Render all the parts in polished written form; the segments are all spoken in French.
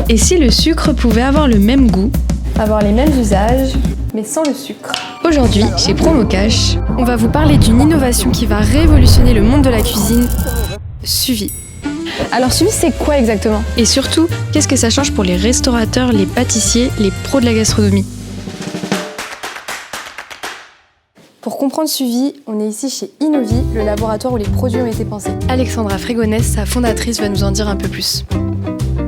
Et si le sucre pouvait avoir le même goût? Avoir les mêmes usages, mais sans le sucre. Aujourd'hui, chez Promocash, on va vous parler d'une innovation qui va révolutionner le monde de la cuisine, Suvi. Alors Suvi, c'est quoi exactement? Et surtout, qu'est-ce que ça change pour les restaurateurs, les pâtissiers, les pros de la gastronomie? Pour comprendre Suvi, on est ici chez Innovi, le laboratoire où les produits ont été pensés. Alexandra Frégonès, sa fondatrice, va nous en dire un peu plus.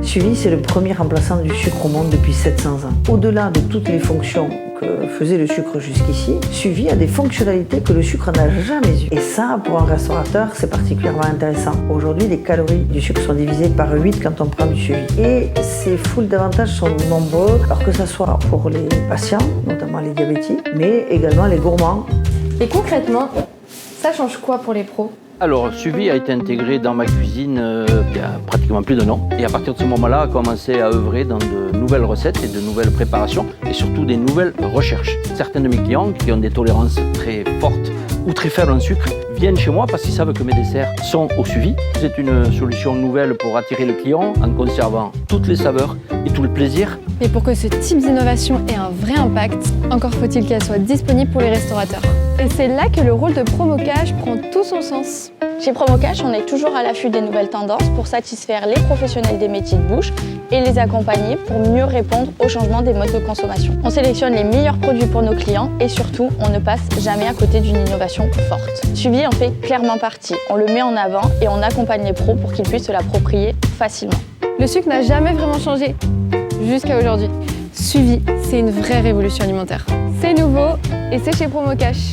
Suvi, c'est le premier remplaçant du sucre au monde depuis 700 ans. Au-delà de toutes les fonctions que faisait le sucre jusqu'ici, Suvi a des fonctionnalités que le sucre n'a jamais eues. Et ça, pour un restaurateur, c'est particulièrement intéressant. Aujourd'hui, les calories du sucre sont divisées par 8 quand on prend du Suvi. Et ces foules d'avantages sont nombreux, alors que ce soit pour les patients, notamment les diabétiques, mais également les gourmands. Et concrètement, ça change quoi pour les pros? Alors, Suvi a été intégré dans ma cuisine il y a pratiquement plus d'un an. Et à partir de ce moment-là, a commencé à œuvrer dans de nouvelles recettes et de nouvelles préparations et surtout des nouvelles recherches. Certains de mes clients qui ont des tolérances très fortes ou très faibles en sucre viennent chez moi parce qu'ils savent que mes desserts sont au Suvi. C'est une solution nouvelle pour attirer le client en conservant toutes les saveurs et tout le plaisir. Mais pour que ce type d'innovation ait un vrai impact, encore faut-il qu'elle soit disponible pour les restaurateurs. Et c'est là que le rôle de Promocash prend tout son sens. Chez Promocash, on est toujours à l'affût des nouvelles tendances pour satisfaire les professionnels des métiers de bouche et les accompagner pour mieux répondre aux changements des modes de consommation. On sélectionne les meilleurs produits pour nos clients et surtout, on ne passe jamais à côté d'une innovation forte. Suvi en fait clairement partie. On le met en avant et on accompagne les pros pour qu'ils puissent se l'approprier facilement. Le sucre n'a jamais vraiment changé, jusqu'à aujourd'hui. Suvi, c'est une vraie révolution alimentaire. C'est nouveau et c'est chez Promocash.